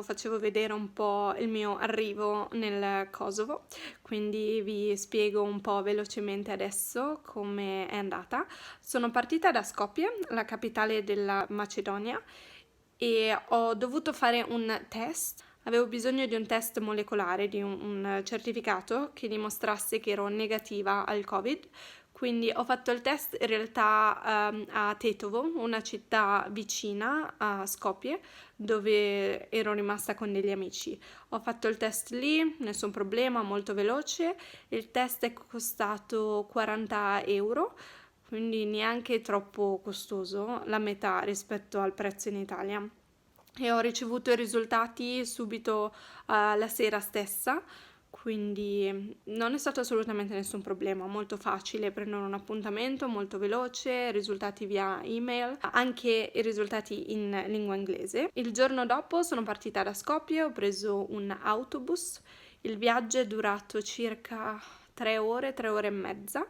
facevo vedere un po' il mio arrivo nel Kosovo, quindi vi spiego un po' velocemente adesso come è andata. Sono partita da Skopje, la capitale della Macedonia, e ho dovuto fare un test. Avevo bisogno di un test molecolare, di un certificato che dimostrasse che ero negativa al Covid. Quindi ho fatto il test in realtà a Tetovo, una città vicina a Skopje, dove ero rimasta con degli amici. Ho fatto il test lì, nessun problema, molto veloce. Il test è costato 40 euro, quindi neanche troppo costoso, la metà rispetto al prezzo in Italia. E ho ricevuto i risultati subito la sera stessa, quindi non è stato assolutamente nessun problema, molto facile prendere un appuntamento, molto veloce, risultati via email, anche i risultati in lingua inglese. Il giorno dopo sono partita da Skopje, ho preso un autobus, il viaggio è durato circa 3 ore e mezza.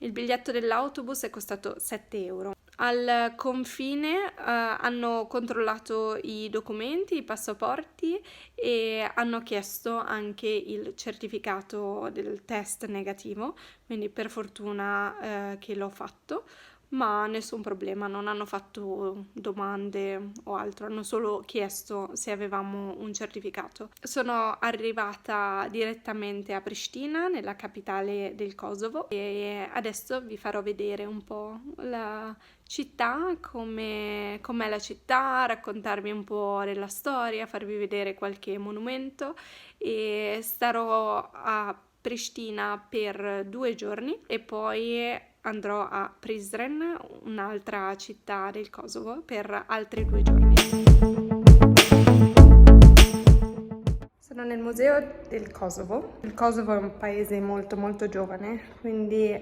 Il biglietto dell'autobus è costato 7 euro. Al confine hanno controllato i documenti, i passaporti e hanno chiesto anche il certificato del test negativo, quindi per fortuna che l'ho fatto, ma nessun problema, non hanno fatto domande o altro, hanno solo chiesto se avevamo un certificato. Sono arrivata direttamente a Pristina, nella capitale del Kosovo, e adesso vi farò vedere un po' la città, com'è la città, raccontarvi un po' della storia, farvi vedere qualche monumento, e starò a Pristina per 2 giorni e poi andrò a Prizren, un'altra città del Kosovo, per altri 2 giorni. Sono nel museo del Kosovo. Il Kosovo è un paese molto molto giovane, quindi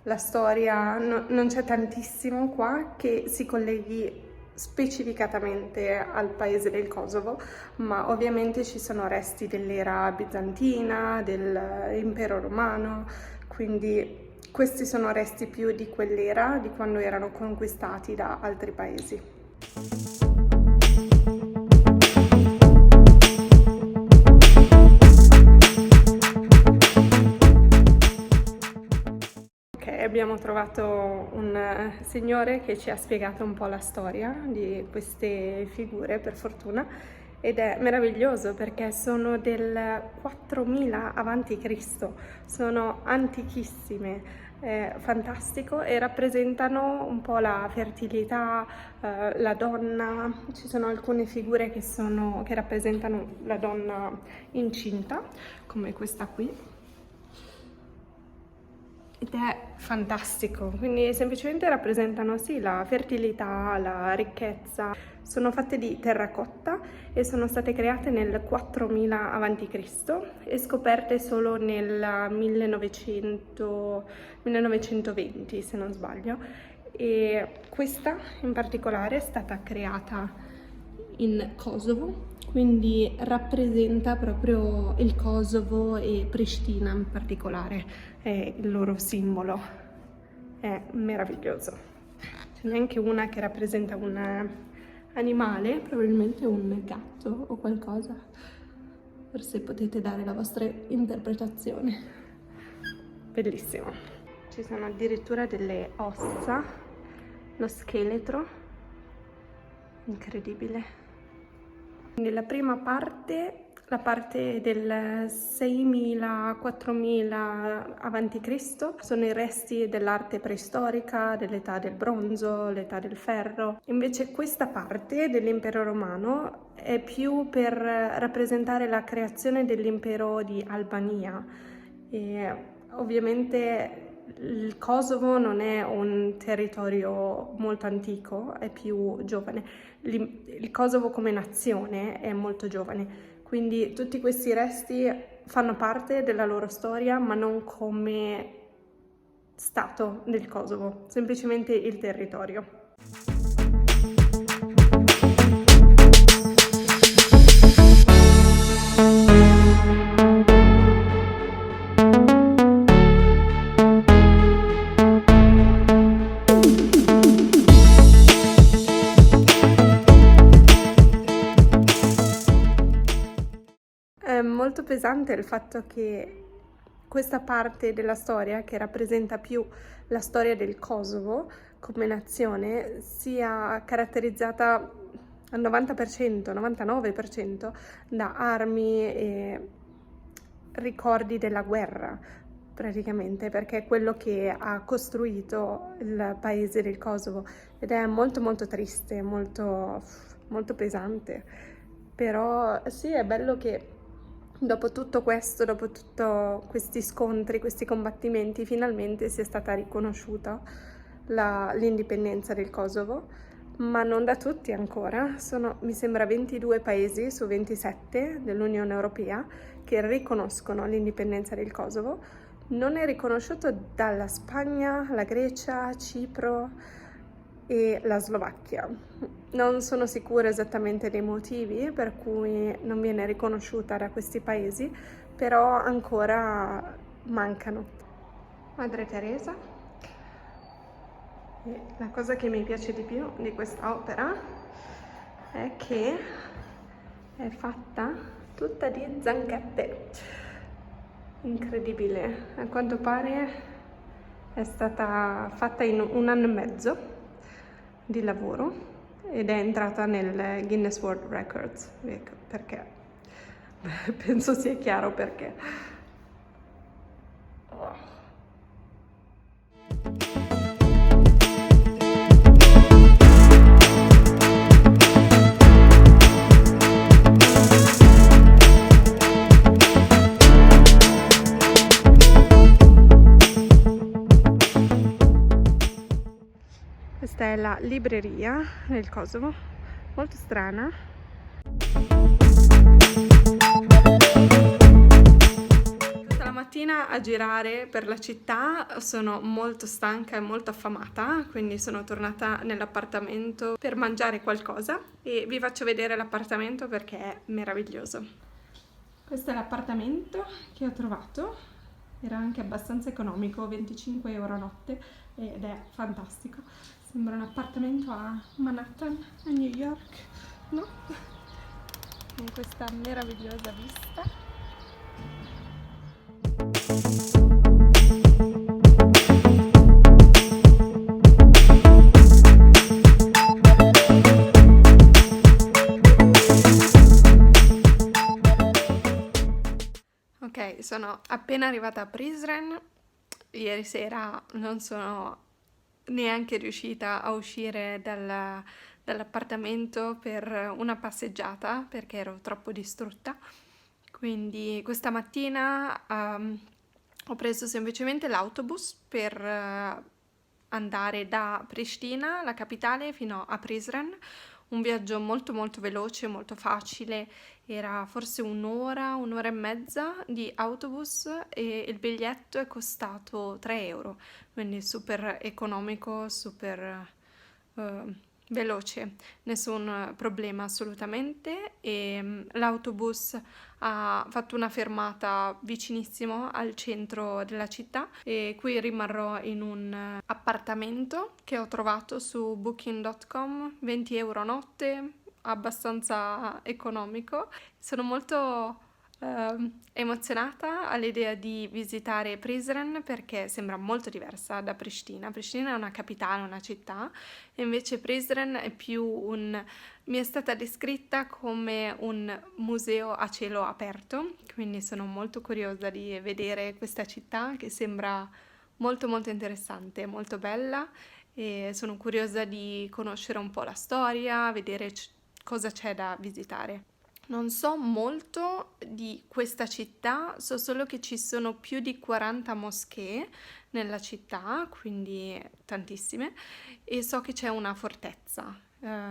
la storia non c'è tantissimo qua che si colleghi specificatamente al paese del Kosovo, ma ovviamente ci sono resti dell'era bizantina, dell'impero romano, quindi questi sono resti più di quell'era, di quando erano conquistati da altri paesi. Ok, abbiamo trovato un signore che ci ha spiegato un po' la storia di queste figure, per fortuna, ed è meraviglioso perché sono del 4000 avanti Cristo, sono antichissime. È fantastico e rappresentano un po' la fertilità, la donna. Ci sono alcune figure che rappresentano la donna incinta, come questa qui, ed è fantastico, quindi semplicemente rappresentano sì la fertilità, la ricchezza. Sono fatte di terracotta e sono state create nel 4000 a.C. e scoperte solo nel 1920, se non sbaglio. E questa in particolare è stata creata in Kosovo, quindi rappresenta proprio il Kosovo e Pristina in particolare, è il loro simbolo. È meraviglioso. C'è neanche una che rappresenta un animale, probabilmente un gatto o qualcosa. Forse potete dare la vostra interpretazione. Bellissimo. Ci sono addirittura delle ossa, lo scheletro, incredibile. Quindi la prima parte, la parte del 6000-4000 a.C., sono i resti dell'arte preistorica, dell'età del bronzo, l'età del ferro. Invece questa parte dell'impero romano è più per rappresentare la creazione dell'impero di Albania. E ovviamente il Kosovo non è un territorio molto antico, è più giovane. Il Kosovo come nazione è molto giovane, quindi tutti questi resti fanno parte della loro storia, ma non come stato del Kosovo, semplicemente il territorio. molto pesante il fatto che questa parte della storia, che rappresenta più la storia del Kosovo come nazione, sia caratterizzata al 90%, 99% da armi e ricordi della guerra, praticamente, perché è quello che ha costruito il paese del Kosovo, ed è molto molto triste, molto, molto pesante. Però sì, è bello che dopo tutto questo, dopo tutti questi scontri, questi combattimenti, finalmente sia stata riconosciuta l'indipendenza del Kosovo, ma non da tutti ancora. Sono, mi sembra, 22 paesi su 27 dell'Unione Europea che riconoscono l'indipendenza del Kosovo. Non è riconosciuto dalla Spagna, la Grecia, Cipro e la Slovacchia. Non sono sicura esattamente dei motivi per cui non viene riconosciuta da questi paesi, però ancora mancano. Madre Teresa. E la cosa che mi piace di più di questa opera è che è fatta tutta di zanchette. Incredibile. A quanto pare è stata fatta in 1 anno e mezzo di lavoro ed è entrata nel Guinness World Records. Ecco, perché? Penso sia chiaro perché. Oh. Questa è la libreria del Kosovo, molto strana. Tutta la mattina a girare per la città, sono molto stanca e molto affamata, quindi sono tornata nell'appartamento per mangiare qualcosa e vi faccio vedere l'appartamento perché è meraviglioso. Questo è l'appartamento che ho trovato, era anche abbastanza economico, 25 euro a notte, ed è fantastico. Sembra un appartamento a Manhattan, a New York, no? Con questa meravigliosa vista. Ok, sono appena arrivata a Prizren. Ieri sera non sono neanche riuscita a uscire dall'appartamento per una passeggiata perché ero troppo distrutta. Quindi questa mattina ho preso semplicemente l'autobus per andare da Pristina, la capitale, fino a Prizren. Un viaggio molto molto veloce, molto facile, era forse un'ora e mezza di autobus e il biglietto è costato 3 euro, quindi super economico, super veloce, nessun problema assolutamente. E l'autobus ha fatto una fermata vicinissimo al centro della città e qui rimarrò in un appartamento che ho trovato su booking.com, 20 euro a notte, abbastanza economico. Sono molto emozionata all'idea di visitare Prizren perché sembra molto diversa da Pristina. Pristina è una capitale, una città, e invece Prizren è più mi è stata descritta come un museo a cielo aperto, quindi sono molto curiosa di vedere questa città che sembra molto molto interessante, molto bella, e sono curiosa di conoscere un po' la storia, vedere cosa c'è da visitare. Non so molto di questa città, so solo che ci sono più di 40 moschee nella città, quindi tantissime, e so che c'è una fortezza.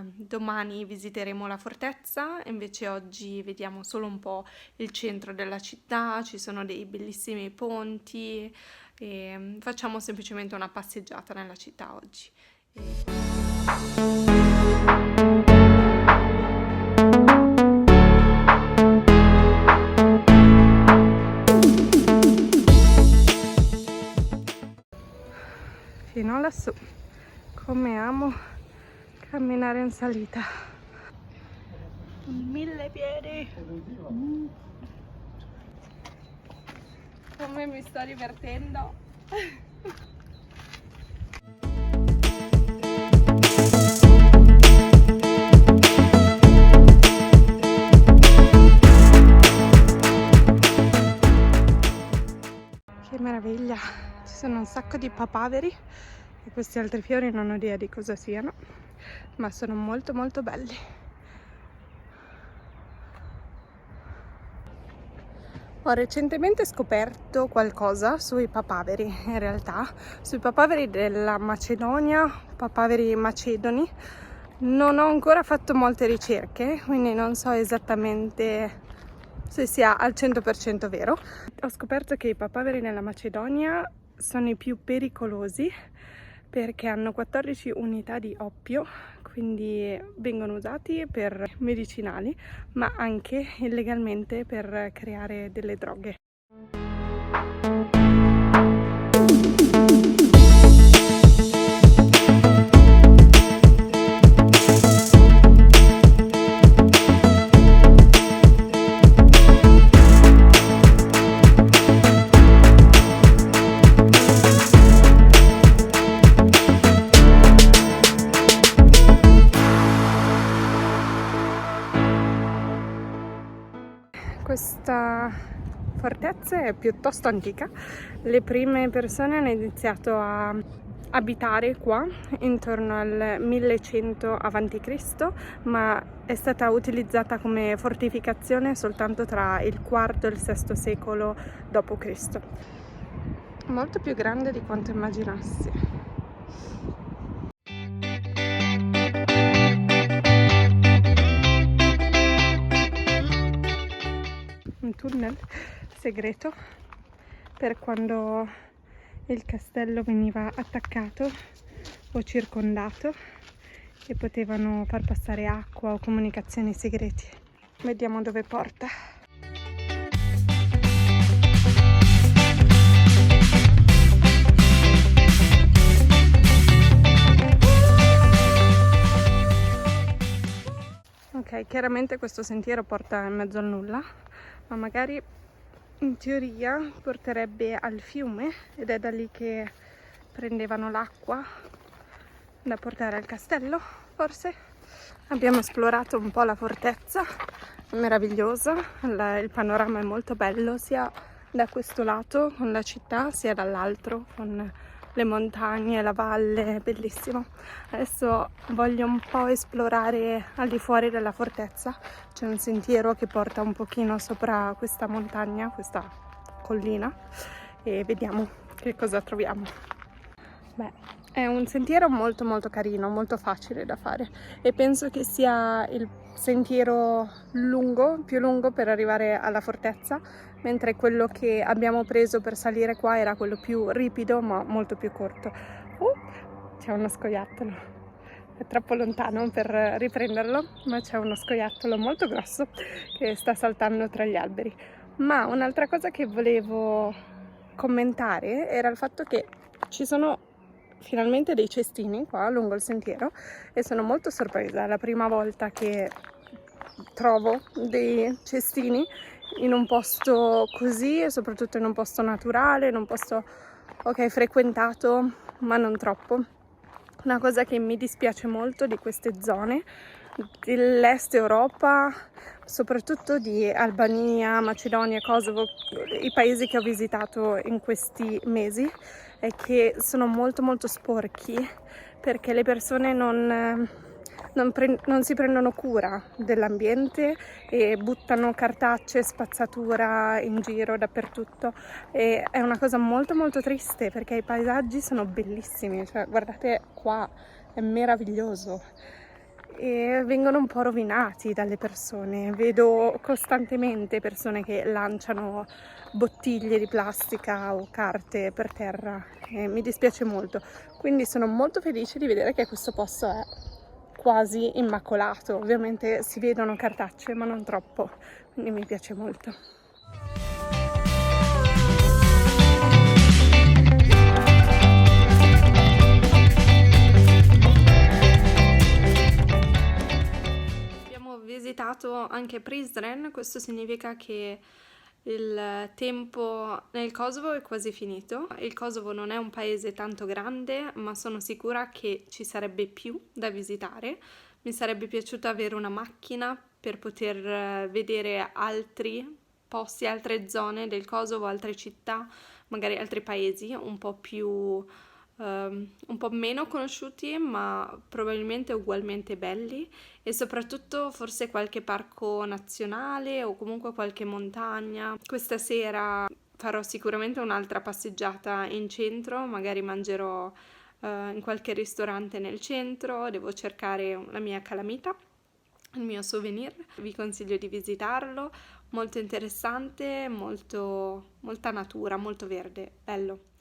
Domani visiteremo la fortezza, invece oggi vediamo solo un po' il centro della città, ci sono dei bellissimi ponti e facciamo semplicemente una passeggiata nella città oggi. Fino lassù, come amo camminare in salita. 1000 piedi. come mi sto divertendo. Che meraviglia, ci sono un sacco di papaveri e questi altri fiori non ho idea di cosa siano, ma sono molto molto belli. Ho recentemente scoperto qualcosa sui papaveri, in realtà, sui papaveri della Macedonia, papaveri macedoni. Non ho ancora fatto molte ricerche, quindi non so esattamente se sia al 100% vero. Ho scoperto che i papaveri nella Macedonia sono i più pericolosi perché hanno 14 unità di oppio, quindi vengono usati per medicinali, ma anche illegalmente per creare delle droghe. Questa fortezza è piuttosto antica. Le prime persone hanno iniziato a abitare qua intorno al 1100 a.C., ma è stata utilizzata come fortificazione soltanto tra il IV e il VI secolo d.C. Molto più grande di quanto immaginassi. Un tunnel segreto per quando il castello veniva attaccato o circondato e potevano far passare acqua o comunicazioni segreti. Vediamo dove porta. Ok, chiaramente questo sentiero porta in mezzo al nulla, ma magari in teoria porterebbe al fiume ed è da lì che prendevano l'acqua da portare al castello, forse. Abbiamo esplorato un po' la fortezza, è meravigliosa, il panorama è molto bello sia da questo lato con la città sia dall'altro con le montagne, la valle, è bellissimo. Adesso voglio un po' esplorare al di fuori della fortezza, c'è un sentiero che porta un pochino sopra questa montagna, questa collina, e vediamo che cosa troviamo. Beh, è un sentiero molto molto carino, molto facile da fare e penso che sia il sentiero più lungo per arrivare alla fortezza, mentre quello che abbiamo preso per salire qua era quello più ripido ma molto più corto. C'è uno scoiattolo, è troppo lontano per riprenderlo, ma c'è uno scoiattolo molto grosso che sta saltando tra gli alberi. Ma un'altra cosa che volevo commentare era il fatto che ci sono finalmente dei cestini qua lungo il sentiero e sono molto sorpresa, è la prima volta che trovo dei cestini in un posto così e soprattutto in un posto naturale, in un posto frequentato ma non troppo. Una cosa che mi dispiace molto di queste zone dell'est Europa, soprattutto di Albania, Macedonia, Kosovo, i paesi che ho visitato in questi mesi, è che sono molto molto sporchi perché le persone non si prendono cura dell'ambiente e buttano cartacce, spazzatura in giro dappertutto e è una cosa molto molto triste perché i paesaggi sono bellissimi, cioè guardate qua, è meraviglioso e vengono un po' rovinati dalle persone. Vedo costantemente persone che lanciano bottiglie di plastica o carte per terra e mi dispiace molto, quindi sono molto felice di vedere che questo posto è quasi immacolato. Ovviamente si vedono cartacce ma non troppo, quindi mi piace molto. Abbiamo visitato anche Prizren, questo significa che Il tempo nel Kosovo è quasi finito. Il Kosovo non è un paese tanto grande, ma sono sicura che ci sarebbe più da visitare. Mi sarebbe piaciuto avere una macchina per poter vedere altri posti, altre zone del Kosovo, altre città, magari altri paesi un po' meno conosciuti, ma probabilmente ugualmente belli, e soprattutto forse qualche parco nazionale o comunque qualche montagna. Questa sera farò sicuramente un'altra passeggiata in centro, magari mangerò in qualche ristorante nel centro, devo cercare la mia calamita, il mio souvenir. Vi consiglio di visitarlo, molto interessante, molta natura, molto verde, bello.